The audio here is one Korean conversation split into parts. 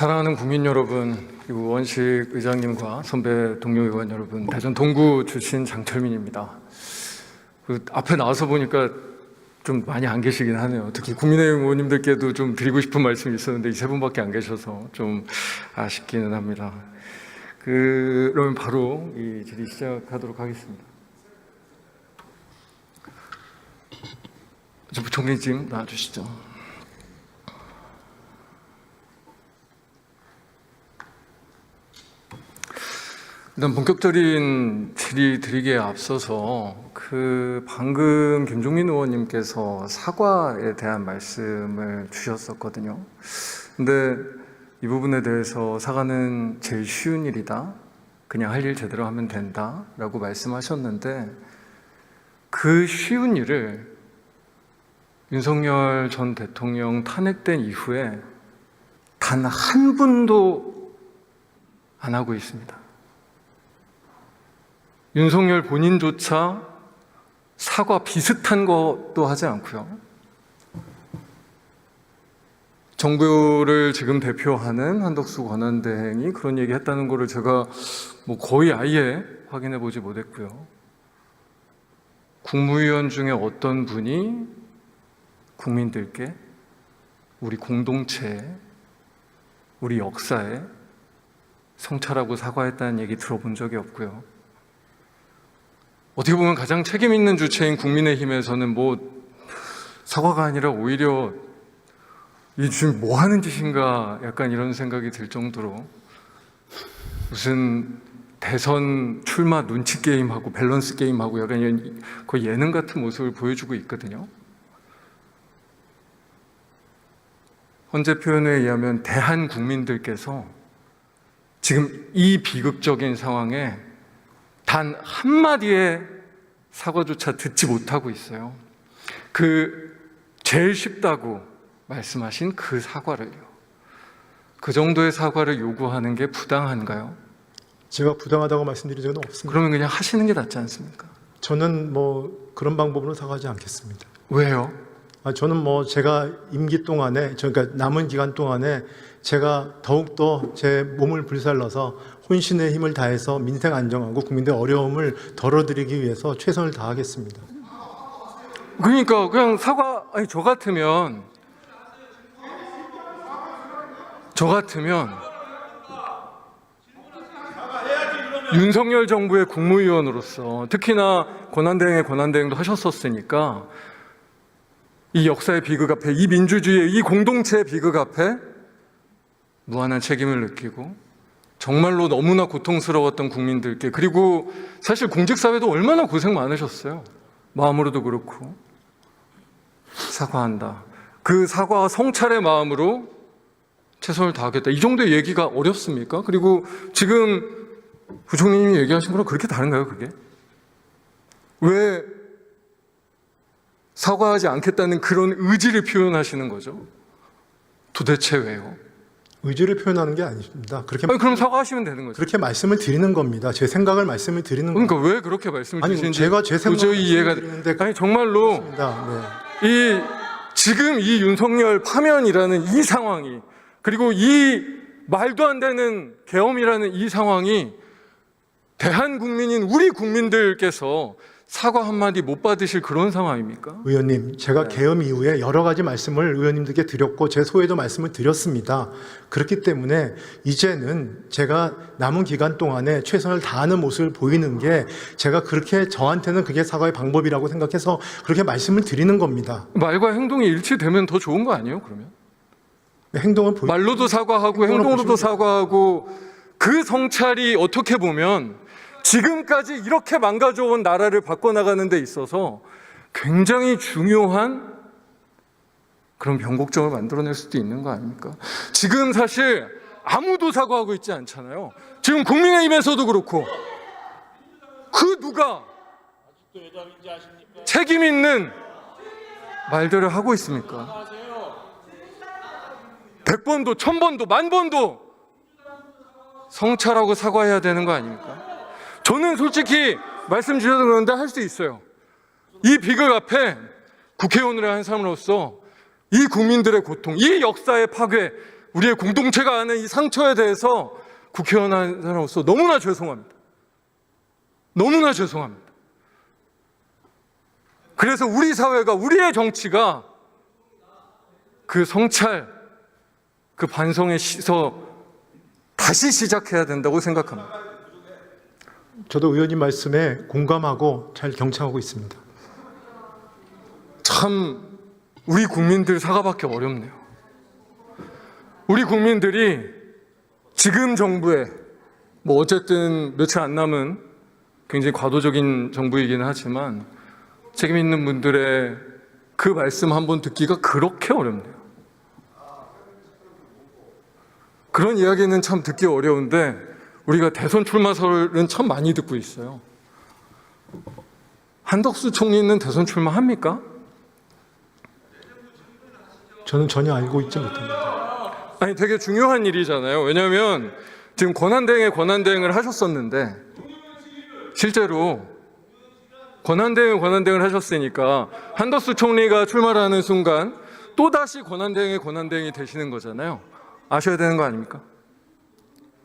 사랑하는 국민 여러분, 그리고 원식 의장님과 선배 동료 의원 여러분, 대전 동구 출신 장철민입니다. 앞에 나와서 보니까 좀 많이 안 계시긴 하네요. 특히 국민의힘 의원님들께도 좀 드리고 싶은 말씀이 있었는데 이 세 분밖에 안 계셔서 좀 아쉽기는 합니다. 그러면 바로 이 질의 시작하도록 하겠습니다. 저 부총리님 나와주시죠. 일단 본격적인 질의 드리기에 앞서서 방금 김종민 의원님께서 사과에 대한 말씀을 주셨었거든요. 근데 이 부분에 대해서 사과는 제일 쉬운 일이다. 그냥 할 일 제대로 하면 된다. 라고 말씀하셨는데 그 쉬운 일을 윤석열 전 대통령 탄핵된 이후에 단 한 분도 안 하고 있습니다. 윤석열 본인조차 사과 비슷한 것도 하지 않고요. 정부를 지금 대표하는 한덕수 권한대행이 그런 얘기 했다는 거를 제가 거의 아예 확인해 보지 못했고요. 국무위원 중에 어떤 분이 국민들께 우리 공동체에, 우리 역사에 성찰하고 사과했다는 얘기 들어본 적이 없고요. 어떻게 보면 가장 책임 있는 주체인 국민의힘에서는 사과가 아니라 오히려 이 지금 뭐 하는 짓인가 약간 이런 생각이 들 정도로 무슨 대선 출마 눈치 게임하고 밸런스 게임하고 약간 거의 예능 같은 모습을 보여주고 있거든요. 헌재 표현에 의하면 대한 국민들께서 지금 이 비극적인 상황에 단 한마디의 사과조차 듣지 못하고 있어요. 제일 쉽다고 말씀하신 그 사과를요. 그 정도의 사과를 요구하는 게 부당한가요? 제가 부당하다고 말씀드린 적은 없습니다. 그러면 그냥 하시는 게 낫지 않습니까? 저는 그런 방법으로 사과하지 않겠습니다. 왜요? 저는 제가 임기 동안에, 그러니까 남은 기간 동안에 제가 더욱더 제 몸을 불살라서 혼신의 힘을 다해서 민생 안정하고 국민들의 어려움을 덜어드리기 위해서 최선을 다하겠습니다. 그러니까 그냥 저 같으면 윤석열 정부의 국무위원으로서 특히나 권한대행도 하셨었으니까 이 역사의 비극 앞에, 이 민주주의의 이 공동체의 비극 앞에 무한한 책임을 느끼고 정말로 너무나 고통스러웠던 국민들께, 그리고 사실 공직사회도 얼마나 고생 많으셨어요. 마음으로도 그렇고. 사과한다. 그 사과와 성찰의 마음으로 최선을 다하겠다. 이 정도의 얘기가 어렵습니까? 그리고 지금 부총리님이 얘기하신 거랑 그렇게 다른가요, 그게? 왜 사과하지 않겠다는 그런 의지를 표현하시는 거죠? 도대체 왜요? 의지를 표현하는 게 아닙니다. 그럼 사과하시면 되는 거죠. 그렇게 말씀을 드리는 겁니다. 제 생각을 말씀을 드리는 겁니다. 그러니까 왜 그렇게 말씀을 드리시는지 제가 제 생각을 도저히 이해가 정말로 네. 지금 이 윤석열 파면이라는 이 상황이, 그리고 이 말도 안 되는 계엄이라는 이 상황이 대한국민인 우리 국민들께서 사과 한마디 못 받으실 그런 상황입니까? 의원님, 제가 계엄 이후에 여러 가지 말씀을 의원님들께 드렸고 제 소회도 말씀을 드렸습니다. 그렇기 때문에 이제는 제가 남은 기간 동안에 최선을 다하는 모습을 보이는 게 제가 그렇게 저한테는 그게 사과의 방법이라고 생각해서 그렇게 말씀을 드리는 겁니다. 말과 행동이 일치되면 더 좋은 거 아니에요, 그러면? 말로도 사과하고 행동으로도 사과하고 그 성찰이 어떻게 보면 지금까지 이렇게 망가져온 나라를 바꿔나가는 데 있어서 굉장히 중요한 그런 변곡점을 만들어낼 수도 있는 거 아닙니까? 지금 사실 아무도 사과하고 있지 않잖아요. 지금 국민의힘에서도 그렇고 누가 책임 있는 말들을 하고 있습니까? 100번도 1000번도 10,000번도 성찰하고 사과해야 되는 거 아닙니까? 저는 솔직히 말씀 주셔서 그런데 할 수 있어요. 이 비극 앞에 국회의원을 한 사람으로서 이 국민들의 고통, 이 역사의 파괴 우리의 공동체가 아는 이 상처에 대해서 국회의원 한 사람으로서 너무나 죄송합니다. 너무나 죄송합니다. 그래서 우리 사회가, 우리의 정치가 그 성찰, 그 반성에 서 다시 시작해야 된다고 생각합니다. 저도 의원님 말씀에 공감하고 잘 경청하고 있습니다. 참 우리 국민들 사과받기 어렵네요. 우리 국민들이 지금 정부에 뭐 어쨌든 며칠 안 남은 굉장히 과도적인 정부이긴 하지만 책임 있는 분들의 그 말씀 한번 듣기가 그렇게 어렵네요. 그런 이야기는 참 듣기 어려운데 우리가 대선 출마설은 참 많이 듣고 있어요. 한덕수 총리는 대선 출마합니까? 저는 전혀 알고 있지 못합니다. 아니 되게 중요한 일이잖아요. 왜냐하면 지금 권한대행을 하셨었는데 실제로 권한대행을 하셨으니까 한덕수 총리가 출마를 하는 순간 또다시 권한대행이 되시는 거잖아요. 아셔야 되는 거 아닙니까?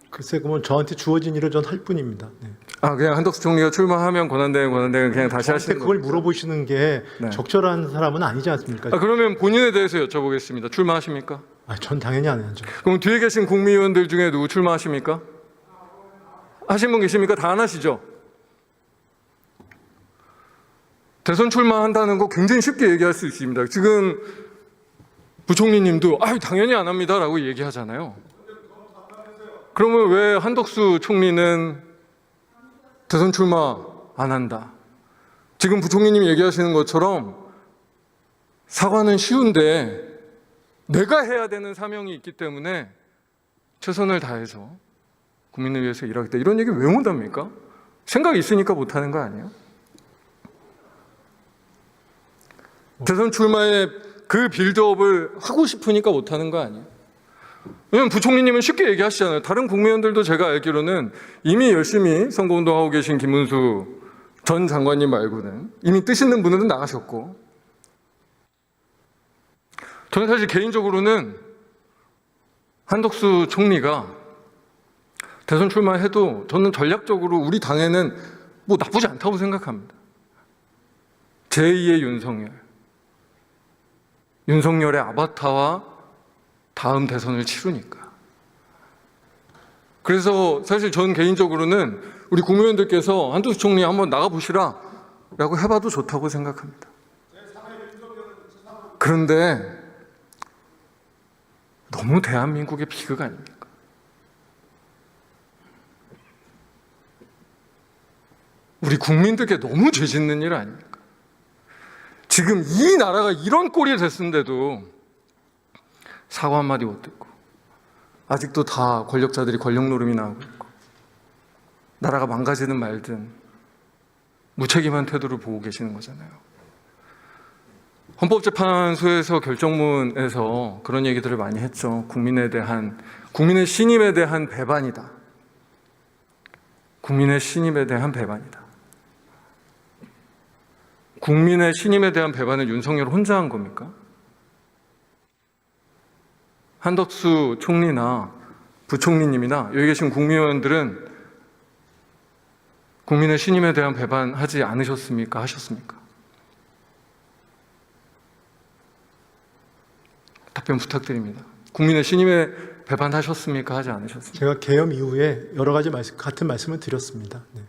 글쎄, 그러면 저한테 주어진 일을 전 할 뿐입니다. 네. 아 그냥 한덕수 총리가 출마하면 권한대행 그냥 다시 저한테 하시는 그걸 거죠? 물어보시는 게 네. 적절한 사람은 아니지 않습니까? 아, 그러면 본인에 대해서 여쭤보겠습니다. 출마하십니까? 전 당연히 안 하죠. 그럼 뒤에 계신 국민의원들 중에 누구 출마하십니까? 하신 분 계십니까? 다 안 하시죠? 대선 출마한다는 거 굉장히 쉽게 얘기할 수 있습니다. 지금 부총리님도 당연히 안 합니다라고 얘기하잖아요. 그러면 왜 한덕수 총리는 대선 출마 안 한다? 지금 부총리님이 얘기하시는 것처럼 사과는 쉬운데 내가 해야 되는 사명이 있기 때문에 최선을 다해서 국민을 위해서 일하겠다. 이런 얘기 왜 못합니까? 생각이 있으니까 못하는 거 아니에요? 대선 출마의 그 빌드업을 하고 싶으니까 못하는 거 아니에요? 왜냐면 부총리님은 쉽게 얘기하시잖아요. 다른 국회의원들도 제가 알기로는 이미 열심히 선거운동하고 계신 김문수 전 장관님 말고는 이미 뜻 있는 분들은 나가셨고, 저는 사실 개인적으로는 한덕수 총리가 대선 출마해도 저는 전략적으로 우리 당에는 뭐 나쁘지 않다고 생각합니다. 제2의 윤석열의 아바타와 다음 대선을 치르니까. 그래서 사실 저는 개인적으로는 우리 국민의원들께서 한덕수 총리 한번 나가보시라 라고 해봐도 좋다고 생각합니다. 그런데 너무 대한민국의 비극 아닙니까? 우리 국민들께 너무 죄 짓는 일 아닙니까? 지금 이 나라가 이런 꼴이 됐는데도 사과 한마디 못 듣고 아직도 다 권력자들이 권력 노름이 나오고 있고 나라가 망가지든 말든 무책임한 태도를 보고 계시는 거잖아요. 헌법재판소에서 결정문에서 그런 얘기들을 많이 했죠. 국민의 신임에 대한 배반이다. 국민의 신임에 대한 배반이다. 국민의 신임에 대한 배반을 윤석열 혼자 한 겁니까? 한덕수 총리나 부총리님이나 여기 계신 국민의원들은 국민의 신임에 대한 배반하지 않으셨습니까? 하셨습니까? 답변 부탁드립니다. 국민의 신임에 배반하셨습니까? 하지 않으셨습니까? 제가 계엄 이후에 여러 가지 같은 말씀을 드렸습니다. 네.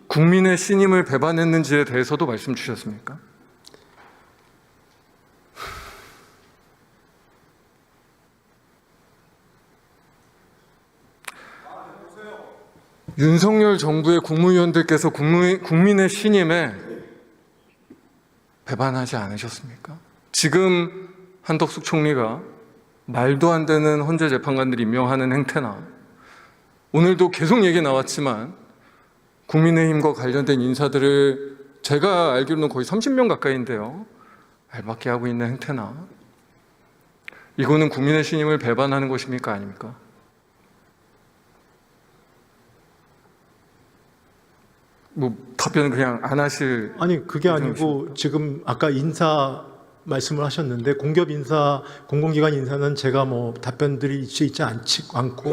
국민의 신임을 배반했는지에 대해서도 말씀 주셨습니까? 윤석열 정부의 국무위원들께서 국민의 신임에 배반하지 않으셨습니까? 지금 한덕수 총리가 말도 안 되는 헌재 재판관들 임명하는 행태나 오늘도 계속 얘기 나왔지만 국민의힘과 관련된 인사들을 제가 알기로는 거의 30명 가까이인데요. 알박기 하고 있는 행태나 이거는 국민의 신임을 배반하는 것입니까? 아닙니까? 뭐 답변은 그냥 안 하실. 아니, 그게 아니고 지금 아까 인사 말씀을 하셨는데 공기업 인사, 공공기관 인사는 제가 뭐 답변들이 있지 않고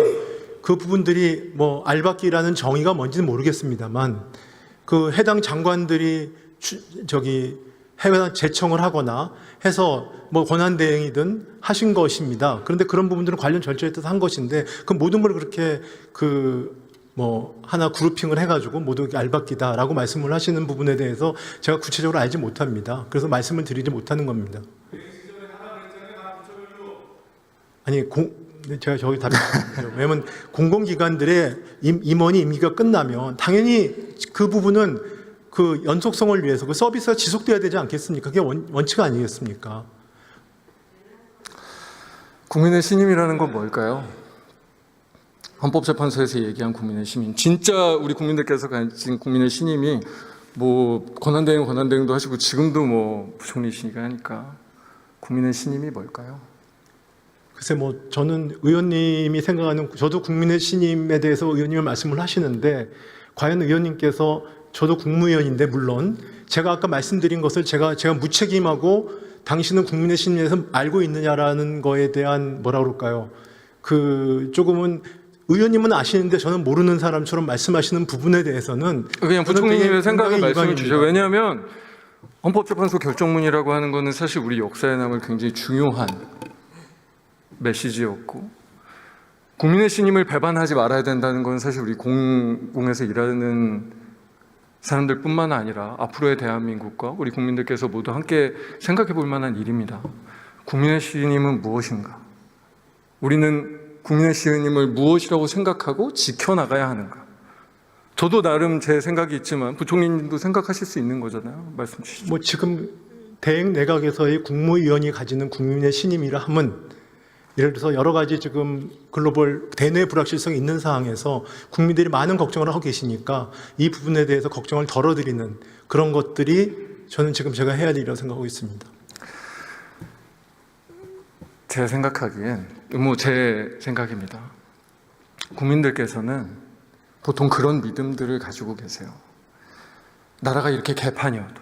그 부분들이 뭐 알박기라는 정의가 뭔지는 모르겠습니다만 그 해당 장관들이 해외 제청을 하거나 해서 뭐 권한 대행이든 하신 것입니다. 그런데 그런 부분들은 관련 절차에 따라서 한 것인데 그 모든 걸 그렇게 하나 그룹핑을 해가지고 모두 알박기다라고 말씀을 하시는 부분에 대해서 제가 구체적으로 알지 못합니다. 그래서 말씀을 드리지 못하는 겁니다. 아니, 제가 저기 답변드릴게요. 왜냐면 공공기관들의 임원이 임기가 끝나면 당연히 그 부분은 그 연속성을 위해서 그 서비스가 지속돼야 되지 않겠습니까? 그게 원칙 아니겠습니까? 국민의 신임이라는 건 뭘까요? 헌법재판소에서 얘기한 국민의 신임, 진짜 우리 국민들께서 가진 국민의 신임이 뭐 권한대행도 하시고 지금도 뭐 부총리시니까 하니까 국민의 신임이 뭘까요? 글쎄 뭐 저는 의원님이 생각하는 저도 국민의 신임에 대해서 의원님은 말씀을 하시는데 과연 의원님께서 저도 국무위원인데 물론 제가 아까 말씀드린 것을 제가 무책임하고 당신은 국민의 신임에서 알고 있느냐라는 거에 대한 뭐라 그럴까요? 조금은 의원님은 아시는데 저는 모르는 사람처럼 말씀하시는 부분에 대해서는 그냥 부총리님의 생각을 말씀해 주세요. 이방입니다. 왜냐하면 헌법재판소 결정문이라고 하는 것은 사실 우리 역사에 남을 굉장히 중요한 메시지였고 국민의 신임을 배반하지 말아야 된다는 건 사실 우리 공공에서 일하는 사람들뿐만 아니라 앞으로의 대한민국과 우리 국민들께서 모두 함께 생각해 볼 만한 일입니다. 국민의 신임은 무엇인가? 우리는 국민의 신임을 무엇이라고 생각하고 지켜나가야 하는가? 저도 나름 제 생각이 있지만 부총리님도 생각하실 수 있는 거잖아요. 말씀 주시죠. 뭐 지금 대행 내각에서의 국무위원이 가지는 국민의 신임이라 함은 예를 들어서 여러 가지 지금 글로벌 대내 불확실성이 있는 상황에서 국민들이 많은 걱정을 하고 계시니까 이 부분에 대해서 걱정을 덜어드리는 그런 것들이 저는 지금 제가 해야 될 일이라고 생각하고 있습니다. 제가 생각하기엔 제 생각입니다. 국민들께서는 보통 그런 믿음들을 가지고 계세요. 나라가 이렇게 개판이어도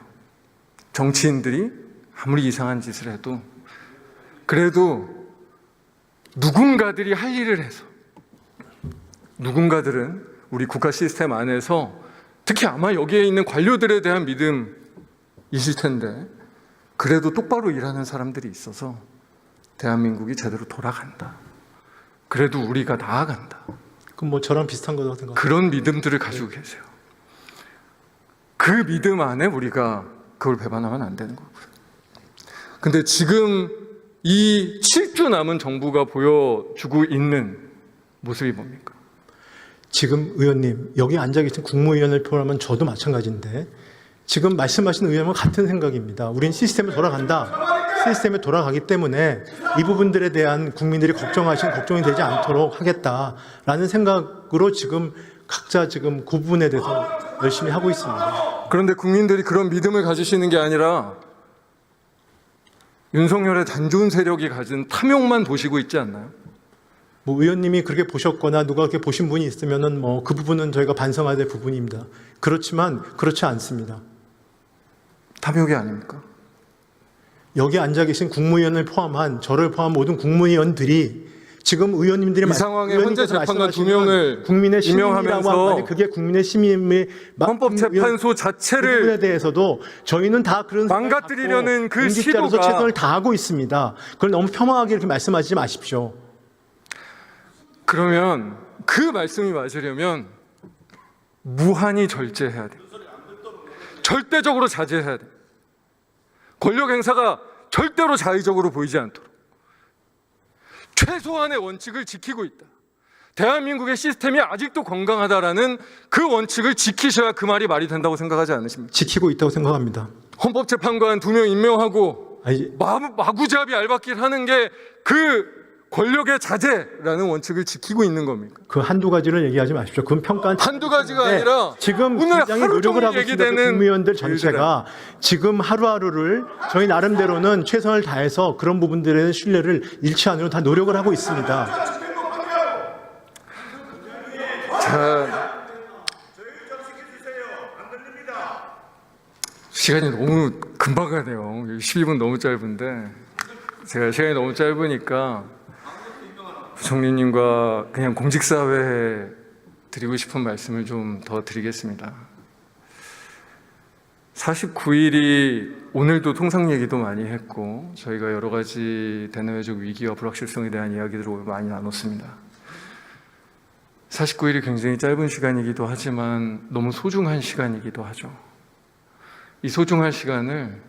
정치인들이 아무리 이상한 짓을 해도 그래도 누군가들이 할 일을 해서 누군가들은 우리 국가 시스템 안에서 특히 아마 여기에 있는 관료들에 대한 믿음이실 텐데 그래도 똑바로 일하는 사람들이 있어서 대한민국이 제대로 돌아간다. 그래도 우리가 나아간다. 그럼 뭐 저랑 비슷한 거라고 생각합니다. 그런 믿음들을 가지고 계세요. 그 믿음 안에 우리가 그걸 배반하면 안 되는 거고요. 근데 지금 이 7주 남은 정부가 보여주고 있는 모습이 뭡니까? 지금 의원님 여기 앉아 계신 국무위원을 포함하면 저도 마찬가지인데 지금 말씀하신 의원과 같은 생각입니다. 우린 시스템에 돌아간다. 시스템에 돌아가기 때문에 이 부분들에 대한 국민들이 걱정이 되지 않도록 하겠다라는 생각으로 지금 각자 지금 그 부분에 대해서 열심히 하고 있습니다. 그런데 국민들이 그런 믿음을 가지시는 게 아니라 윤석열의 단좋은 세력이 가진 탐욕만 보시고 있지 않나요? 뭐 의원님이 그렇게 보셨거나 누가 그렇게 보신 분이 있으면은 뭐 그 부분은 저희가 반성해야 될 부분입니다. 그렇지만 그렇지 않습니다. 탐욕이 아닙니까? 여기 앉아 계신 국무위원을 포함한 저를 포함한 모든 국무위원들이 지금 의원님들이 이 상황에 현재 재판관 2명을 국민의 신임이라고 임명하면서 하면 그게 국민의 신임의 헌법재판소 그 자체를 부분에 대해서도 저희는 다 그런 망가뜨리려는 그 공직자로서 시도가 최선을 다하고 있습니다. 그걸 너무 폄하하게 이렇게 말씀하시지 마십시오. 그러면 그 말씀이 맞으려면 무한히 절제해야 돼요. 절대적으로 자제해야 돼요. 권력 행사가 절대로 자의적으로 보이지 않도록 최소한의 원칙을 지키고 있다. 대한민국의 시스템이 아직도 건강하다라는 그 원칙을 지키셔야 그 말이 된다고 생각하지 않으십니까? 지키고 있다고 생각합니다. 헌법재판관 2명 임명하고 아니, 마구잡이 알박기를 하는 게 그 권력의 자제라는 원칙을 지키고 있는 겁니까? 그 한두 가지를 얘기하지 마십시오. 그건 평가는 한두 가지가 아니라 지금 오늘 굉장히 하루 노력을 종일 하고 있습니다. 그 얘기되는 국무위원들 전체가 지금 하루하루를 저희 나름대로는 최선을 다해서 그런 부분들의 신뢰를 잃지 않으려 다 노력을 하고 있습니다. 자, 시간이 너무 금방 가네요. 12분 너무 짧은데 제가 시간이 너무 짧으니까 부총리님과 그냥 공직사회에 드리고 싶은 말씀을 좀 더 드리겠습니다. 49일이 오늘도 통상 얘기도 많이 했고 저희가 여러 가지 대내외적 위기와 불확실성에 대한 이야기들을 많이 나눴습니다. 49일이 굉장히 짧은 시간이기도 하지만 너무 소중한 시간이기도 하죠. 이 소중한 시간을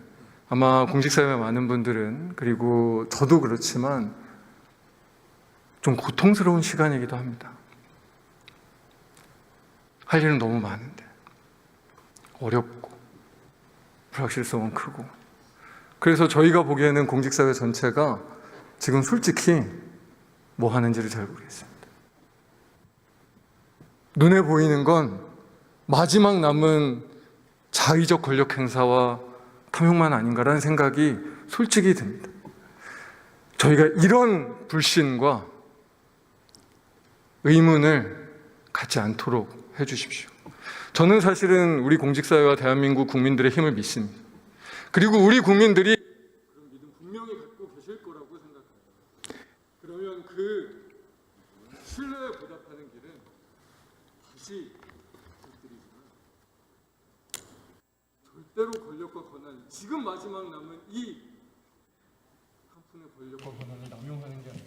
아마 공직사회 많은 분들은, 그리고 저도 그렇지만 좀 고통스러운 시간이기도 합니다. 할 일은 너무 많은데 어렵고 불확실성은 크고, 그래서 저희가 보기에는 공직사회 전체가 지금 솔직히 뭐 하는지를 잘 모르겠습니다. 눈에 보이는 건 마지막 남은 자의적 권력 행사와 탐욕만 아닌가라는 생각이 솔직히 듭니다. 저희가 이런 불신과 의문을 갖지 않도록 해주십시오. 저는 사실은 우리 공직사회와 대한민국 국민들의 힘을 믿습니다. 그리고 우리 국민들이 그런 믿음 분명히 갖고 계실 거라고 생각합니다. 그러면 그 신뢰에 보답하는 길은 다시 부탁드리지만 절대로 권력과 권한, 지금 마지막 남은 이 한 푼의 권력과 권한을 남용하는 게 아니라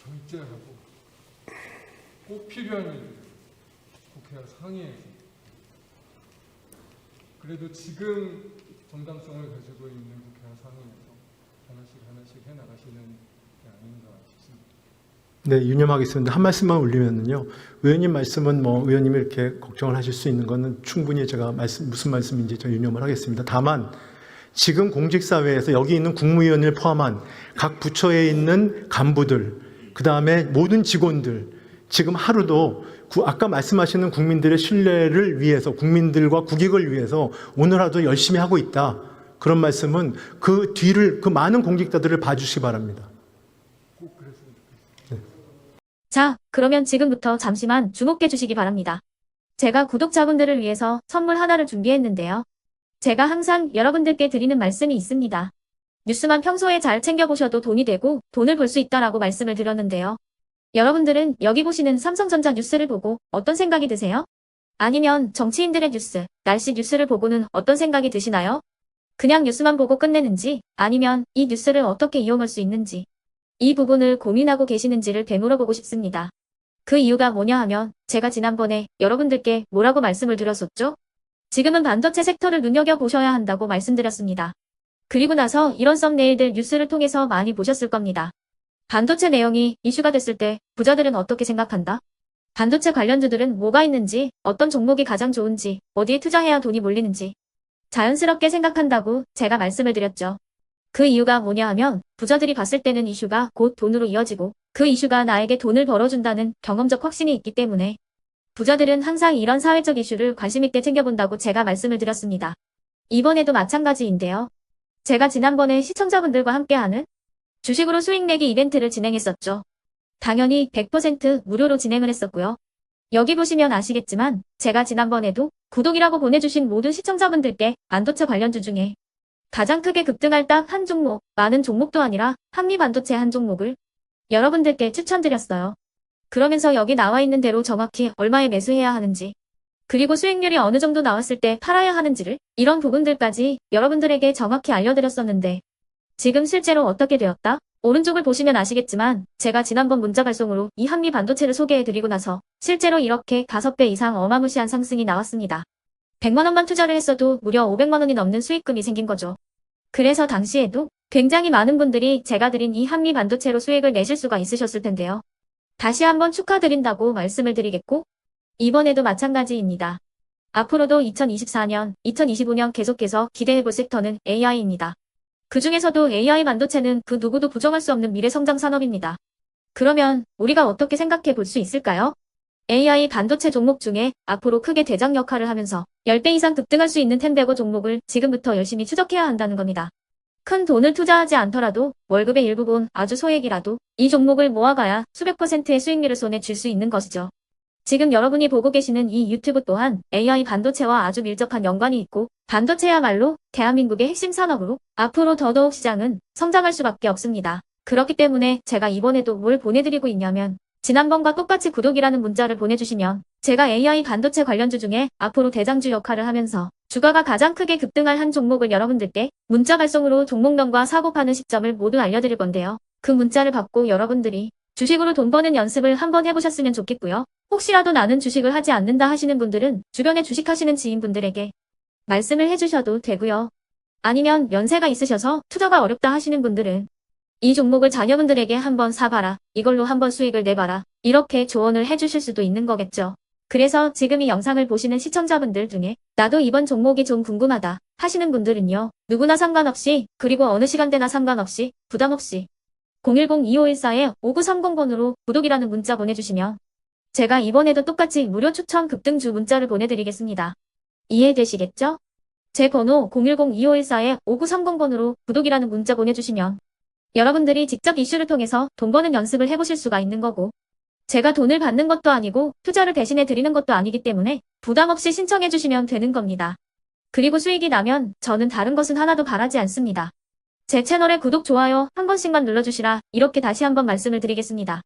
절제하고 꼭 필요한 일 국회와 상의해서, 그래도 지금 정당성을 가지고 있는 국회와 상의해서 하나씩 해나가시는 게 아닌가 싶습니다. 네, 유념하겠습니다. 한 말씀만 올리면은요. 의원님 말씀은 뭐 의원님이 이렇게 걱정을 하실 수 있는 거는 충분히 제가 무슨 말씀인지 저 유념을 하겠습니다. 다만 지금 공직사회에서 여기 있는 국무위원을 포함한 각 부처에 있는 간부들, 그 다음에 모든 직원들, 지금 하루도 아까 말씀하시는 국민들의 신뢰를 위해서, 국민들과 국익을 위해서 오늘 하루도 열심히 하고 있다. 그런 말씀은 그 뒤를, 그 많은 공직자들을 봐주시기 바랍니다. 꼭 그랬으면 좋겠습니다. 자, 그러면 지금부터 잠시만 주목해 주시기 바랍니다. 제가 구독자분들을 위해서 선물 하나를 준비했는데요. 제가 항상 여러분들께 드리는 말씀이 있습니다. 뉴스만 평소에 잘 챙겨보셔도 돈이 되고 돈을 벌 수 있다라고 말씀을 드렸는데요. 여러분들은 여기 보시는 삼성전자 뉴스를 보고 어떤 생각이 드세요? 아니면 정치인들의 뉴스, 날씨 뉴스를 보고는 어떤 생각이 드시나요? 그냥 뉴스만 보고 끝내는지, 아니면 이 뉴스를 어떻게 이용할 수 있는지, 이 부분을 고민하고 계시는지를 되물어보고 싶습니다. 그 이유가 뭐냐 하면 제가 지난번에 여러분들께 뭐라고 말씀을 드렸었죠? 지금은 반도체 섹터를 눈여겨보셔야 한다고 말씀드렸습니다. 그리고 나서 이런 썸네일들 뉴스를 통해서 많이 보셨을 겁니다. 반도체 내용이 이슈가 됐을 때 부자들은 어떻게 생각한다? 반도체 관련주들은 뭐가 있는지, 어떤 종목이 가장 좋은지, 어디에 투자해야 돈이 몰리는지 자연스럽게 생각한다고 제가 말씀을 드렸죠. 그 이유가 뭐냐 하면 부자들이 봤을 때는 이슈가 곧 돈으로 이어지고 그 이슈가 나에게 돈을 벌어준다는 경험적 확신이 있기 때문에 부자들은 항상 이런 사회적 이슈를 관심 있게 챙겨본다고 제가 말씀을 드렸습니다. 이번에도 마찬가지인데요. 제가 지난번에 시청자분들과 함께하는 주식으로 수익 내기 이벤트를 진행했었죠. 당연히 100% 무료로 진행을 했었고요. 여기 보시면 아시겠지만 제가 지난번에도 구독이라고 보내주신 모든 시청자분들께 반도체 관련주 중에 가장 크게 급등할 딱 한 종목, 많은 종목도 아니라 한미반도체 한 종목을 여러분들께 추천드렸어요. 그러면서 여기 나와 있는 대로 정확히 얼마에 매수해야 하는지, 그리고 수익률이 어느 정도 나왔을 때 팔아야 하는지를, 이런 부분들까지 여러분들에게 정확히 알려드렸었는데 지금 실제로 어떻게 되었다? 오른쪽을 보시면 아시겠지만 제가 지난번 문자 발송으로 이 한미 반도체를 소개해드리고 나서 실제로 이렇게 5배 이상 어마무시한 상승이 나왔습니다. 100만 원만 투자를 했어도 무려 500만 원이 넘는 수익금이 생긴 거죠. 그래서 당시에도 굉장히 많은 분들이 제가 드린 이 한미 반도체로 수익을 내실 수가 있으셨을 텐데요. 다시 한번 축하드린다고 말씀을 드리겠고 이번에도 마찬가지입니다. 앞으로도 2024년, 2025년 계속해서 기대해볼 섹터는 AI입니다. 그 중에서도 AI 반도체는 그 누구도 부정할 수 없는 미래 성장 산업입니다. 그러면 우리가 어떻게 생각해 볼 수 있을까요? AI 반도체 종목 중에 앞으로 크게 대장 역할을 하면서 10배 이상 급등할 수 있는 텐베거 종목을 지금부터 열심히 추적해야 한다는 겁니다. 큰 돈을 투자하지 않더라도 월급의 일부분, 아주 소액이라도 이 종목을 모아가야 수백 %의 수익률을 손에 쥘 수 있는 것이죠. 지금 여러분이 보고 계시는 이 유튜브 또한 AI 반도체와 아주 밀접한 연관이 있고 반도체야말로 대한민국의 핵심 산업으로 앞으로 더더욱 시장은 성장할 수밖에 없습니다. 그렇기 때문에 제가 이번에도 뭘 보내드리고 있냐면 지난번과 똑같이 구독이라는 문자를 보내주시면 제가 AI 반도체 관련주 중에 앞으로 대장주 역할을 하면서 주가가 가장 크게 급등할 한 종목을 여러분들께 문자 발송으로 종목명과 사고 파는 시점을 모두 알려드릴 건데요. 그 문자를 받고 여러분들이 주식으로 돈 버는 연습을 한번 해보셨으면 좋겠고요. 혹시라도 나는 주식을 하지 않는다 하시는 분들은 주변에 주식하시는 지인분들에게 말씀을 해주셔도 되고요. 아니면 연세가 있으셔서 투자가 어렵다 하시는 분들은 이 종목을 자녀분들에게 한번 사봐라. 이걸로 한번 수익을 내봐라. 이렇게 조언을 해주실 수도 있는 거겠죠. 그래서 지금 이 영상을 보시는 시청자분들 중에 나도 이번 종목이 좀 궁금하다 하시는 분들은요. 누구나 상관없이 그리고 어느 시간대나 상관없이 부담없이 010-2514-5930번으로 구독이라는 문자 보내주시면 제가 이번에도 똑같이 무료 추천 급등주 문자를 보내드리겠습니다. 이해되시겠죠? 제 번호 010-2514-5930번으로 구독이라는 문자 보내주시면 여러분들이 직접 이슈를 통해서 돈 버는 연습을 해보실 수가 있는 거고 제가 돈을 받는 것도 아니고 투자를 대신해 드리는 것도 아니기 때문에 부담 없이 신청해 주시면 되는 겁니다. 그리고 수익이 나면 저는 다른 것은 하나도 바라지 않습니다. 제 채널에 구독, 좋아요 한 번씩만 눌러주시라 이렇게 다시 한번 말씀을 드리겠습니다.